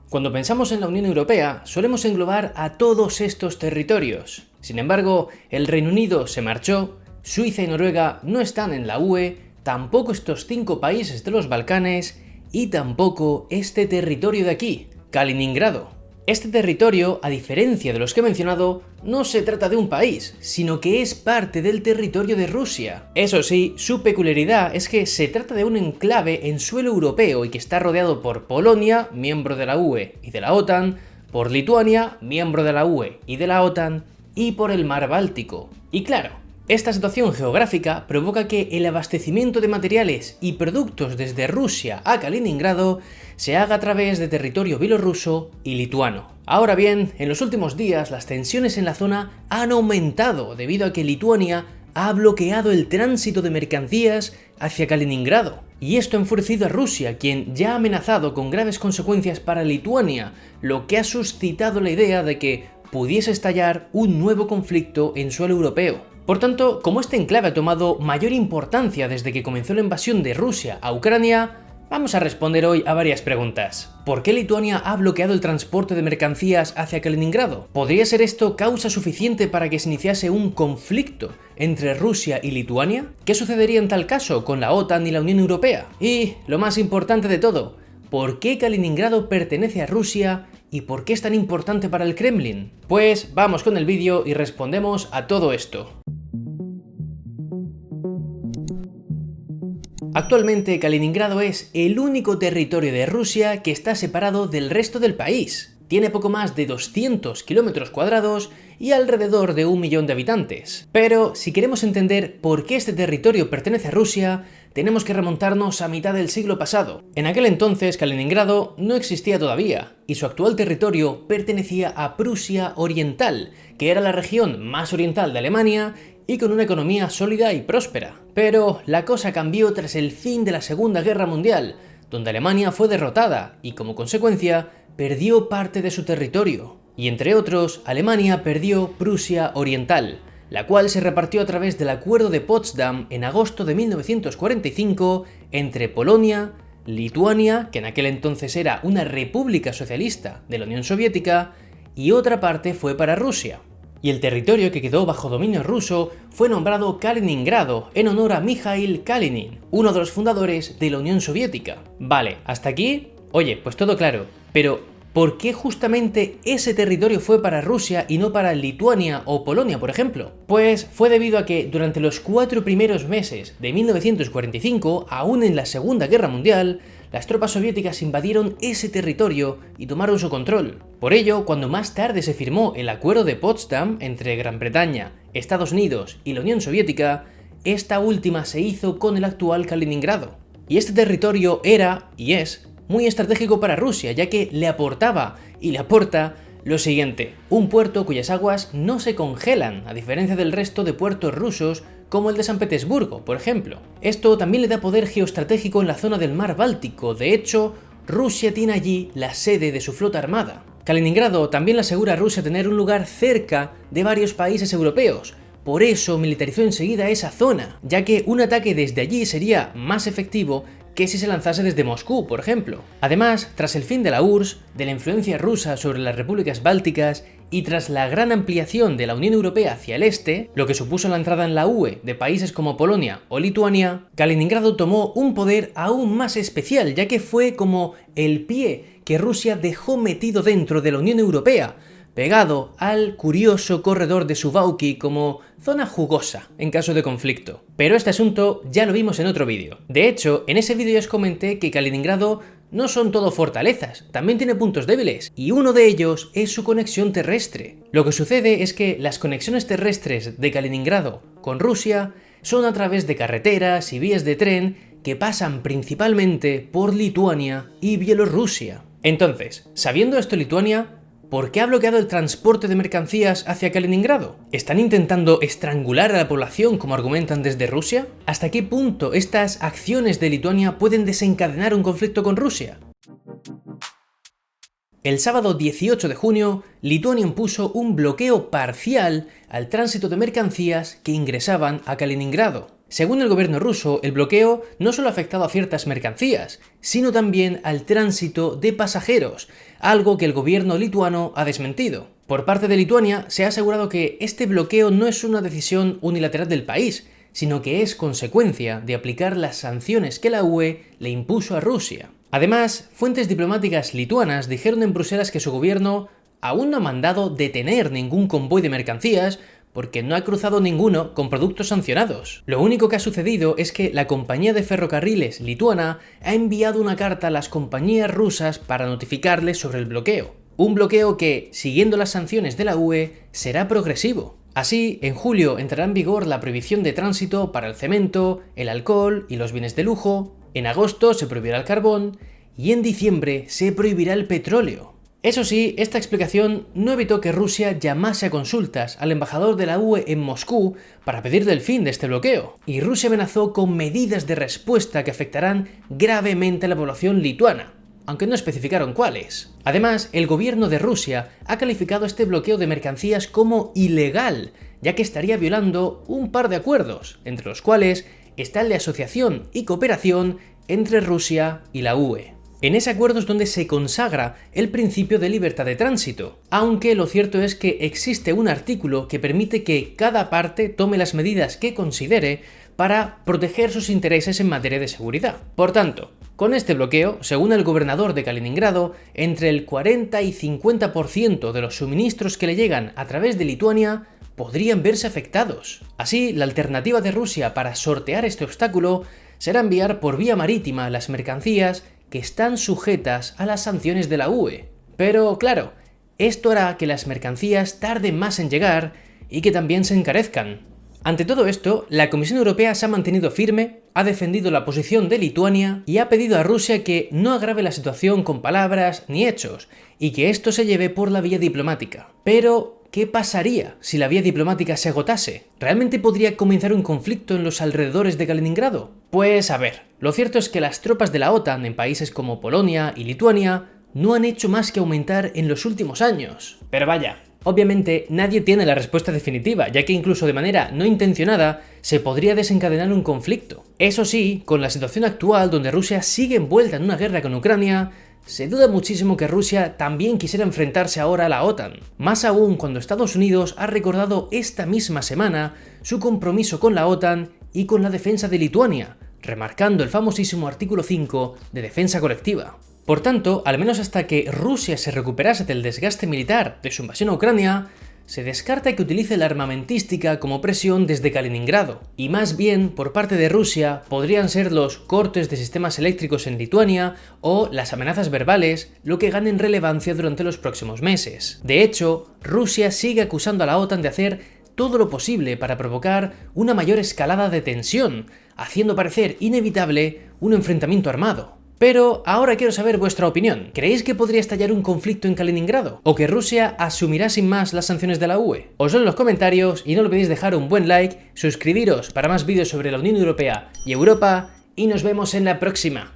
Cuando pensamos en la Unión Europea, solemos englobar a todos estos territorios. Sin embargo, el Reino Unido se marchó, Suiza y Noruega no están en la UE, tampoco estos 5 países de los Balcanes y tampoco este territorio de aquí, Kaliningrado. Este territorio, a diferencia de los que he mencionado, no se trata de un país, sino que es parte del territorio de Rusia. Eso sí, su peculiaridad es que se trata de un enclave en suelo europeo y que está rodeado por Polonia, miembro de la UE y de la OTAN, por Lituania, miembro de la UE y de la OTAN, y por el mar Báltico. Y claro, esta situación geográfica provoca que el abastecimiento de materiales y productos desde Rusia a Kaliningrado se haga a través de territorio bielorruso y lituano. Ahora bien, en los últimos días las tensiones en la zona han aumentado debido a que Lituania ha bloqueado el tránsito de mercancías hacia Kaliningrado. Y esto ha enfurecido a Rusia, quien ya ha amenazado con graves consecuencias para Lituania, lo que ha suscitado la idea de que pudiese estallar un nuevo conflicto en suelo europeo. Por tanto, como este enclave ha tomado mayor importancia desde que comenzó la invasión de Rusia a Ucrania, vamos a responder hoy a varias preguntas. ¿Por qué Lituania ha bloqueado el transporte de mercancías hacia Kaliningrado? ¿Podría ser esto causa suficiente para que se iniciase un conflicto entre Rusia y Lituania? ¿Qué sucedería en tal caso con la OTAN y la Unión Europea? Y, lo más importante de todo, ¿por qué Kaliningrado pertenece a Rusia y por qué es tan importante para el Kremlin? Pues vamos con el vídeo y respondemos a todo esto. Actualmente Kaliningrado es el único territorio de Rusia que está separado del resto del país. Tiene poco más de 200 kilómetros cuadrados y alrededor de 1 millón de habitantes. Pero si queremos entender por qué este territorio pertenece a Rusia, tenemos que remontarnos a mitad del siglo pasado. En aquel entonces Kaliningrado no existía todavía y su actual territorio pertenecía a Prusia Oriental, que era la región más oriental de Alemania y con una economía sólida y próspera. Pero la cosa cambió tras el fin de la Segunda Guerra Mundial, donde Alemania fue derrotada y como consecuencia perdió parte de su territorio. Y entre otros, Alemania perdió Prusia Oriental, la cual se repartió a través del Acuerdo de Potsdam en agosto de 1945 entre Polonia, Lituania, que en aquel entonces era una república socialista de la Unión Soviética, y otra parte fue para Rusia. Y el territorio que quedó bajo dominio ruso fue nombrado Kaliningrado en honor a Mikhail Kalinin, uno de los fundadores de la Unión Soviética. Vale, hasta aquí, oye, pues todo claro, pero ¿por qué justamente ese territorio fue para Rusia y no para Lituania o Polonia, por ejemplo? Pues fue debido a que durante los 4 primeros meses de 1945, aún en la Segunda Guerra Mundial, las tropas soviéticas invadieron ese territorio y tomaron su control. Por ello, cuando más tarde se firmó el Acuerdo de Potsdam entre Gran Bretaña, Estados Unidos y la Unión Soviética, esta última se hizo con el actual Kaliningrado. Y este territorio era, y es, muy estratégico para Rusia, ya que le aportaba y le aporta lo siguiente: un puerto cuyas aguas no se congelan, a diferencia del resto de puertos rusos como el de San Petersburgo, por ejemplo. Esto también le da poder geoestratégico en la zona del mar Báltico. De hecho, Rusia tiene allí la sede de su flota armada. Kaliningrado también le asegura a Rusia tener un lugar cerca de varios países europeos. Por eso militarizó enseguida esa zona, ya que un ataque desde allí sería más efectivo que si se lanzase desde Moscú, por ejemplo. Además, tras el fin de la URSS, de la influencia rusa sobre las repúblicas bálticas y tras la gran ampliación de la Unión Europea hacia el este, lo que supuso la entrada en la UE de países como Polonia o Lituania, Kaliningrado tomó un poder aún más especial, ya que fue como el pie que Rusia dejó metido dentro de la Unión Europea, pegado al curioso corredor de Suwałki como zona jugosa en caso de conflicto. Pero este asunto ya lo vimos en otro vídeo. De hecho, en ese vídeo ya os comenté que Kaliningrado no son todo fortalezas, también tiene puntos débiles, y uno de ellos es su conexión terrestre. Lo que sucede es que las conexiones terrestres de Kaliningrado con Rusia son a través de carreteras y vías de tren que pasan principalmente por Lituania y Bielorrusia. Entonces, sabiendo esto Lituania, ¿por qué ha bloqueado el transporte de mercancías hacia Kaliningrado? ¿Están intentando estrangular a la población como argumentan desde Rusia? ¿Hasta qué punto estas acciones de Lituania pueden desencadenar un conflicto con Rusia? El sábado 18 de junio, Lituania impuso un bloqueo parcial al tránsito de mercancías que ingresaban a Kaliningrado. Según el gobierno ruso, el bloqueo no solo ha afectado a ciertas mercancías, sino también al tránsito de pasajeros, algo que el gobierno lituano ha desmentido. Por parte de Lituania se ha asegurado que este bloqueo no es una decisión unilateral del país, sino que es consecuencia de aplicar las sanciones que la UE le impuso a Rusia. Además, fuentes diplomáticas lituanas dijeron en Bruselas que su gobierno aún no ha mandado detener ningún convoy de mercancías porque no ha cruzado ninguno con productos sancionados. Lo único que ha sucedido es que la compañía de ferrocarriles lituana ha enviado una carta a las compañías rusas para notificarles sobre el bloqueo. Un bloqueo que, siguiendo las sanciones de la UE, será progresivo. Así, en julio entrará en vigor la prohibición de tránsito para el cemento, el alcohol y los bienes de lujo, en agosto se prohibirá el carbón y en diciembre se prohibirá el petróleo. Eso sí, esta explicación no evitó que Rusia llamase a consultas al embajador de la UE en Moscú para pedirle el fin de este bloqueo, y Rusia amenazó con medidas de respuesta que afectarán gravemente a la población lituana, aunque no especificaron cuáles. Además, el gobierno de Rusia ha calificado este bloqueo de mercancías como ilegal, ya que estaría violando un par de acuerdos, entre los cuales está el de asociación y cooperación entre Rusia y la UE. En ese acuerdo es donde se consagra el principio de libertad de tránsito, aunque lo cierto es que existe un artículo que permite que cada parte tome las medidas que considere para proteger sus intereses en materia de seguridad. Por tanto, con este bloqueo, según el gobernador de Kaliningrado, entre el 40 y 50% de los suministros que le llegan a través de Lituania podrían verse afectados. Así, la alternativa de Rusia para sortear este obstáculo será enviar por vía marítima las mercancías que están sujetas a las sanciones de la UE. Pero claro, esto hará que las mercancías tarden más en llegar y que también se encarezcan. Ante todo esto, la Comisión Europea se ha mantenido firme, ha defendido la posición de Lituania y ha pedido a Rusia que no agrave la situación con palabras ni hechos, y que esto se lleve por la vía diplomática. Pero, ¿qué pasaría si la vía diplomática se agotase? ¿Realmente podría comenzar un conflicto en los alrededores de Kaliningrado? Pues a ver, lo cierto es que las tropas de la OTAN en países como Polonia y Lituania no han hecho más que aumentar en los últimos años. Pero vaya, obviamente nadie tiene la respuesta definitiva, ya que incluso de manera no intencionada se podría desencadenar un conflicto. Eso sí, con la situación actual donde Rusia sigue envuelta en una guerra con Ucrania, se duda muchísimo que Rusia también quisiera enfrentarse ahora a la OTAN, más aún cuando Estados Unidos ha recordado esta misma semana su compromiso con la OTAN y con la defensa de Lituania, remarcando el famosísimo artículo 5 de defensa colectiva. Por tanto, al menos hasta que Rusia se recuperase del desgaste militar de su invasión a Ucrania, se descarta que utilice la armamentística como presión desde Kaliningrado, y más bien por parte de Rusia podrían ser los cortes de sistemas eléctricos en Lituania o las amenazas verbales lo que ganen relevancia durante los próximos meses. De hecho, Rusia sigue acusando a la OTAN de hacer todo lo posible para provocar una mayor escalada de tensión, haciendo parecer inevitable un enfrentamiento armado. Pero ahora quiero saber vuestra opinión. ¿Creéis que podría estallar un conflicto en Kaliningrado? ¿O que Rusia asumirá sin más las sanciones de la UE? Os leo en los comentarios y no olvidéis dejar un buen like, suscribiros para más vídeos sobre la Unión Europea y Europa, y nos vemos en la próxima.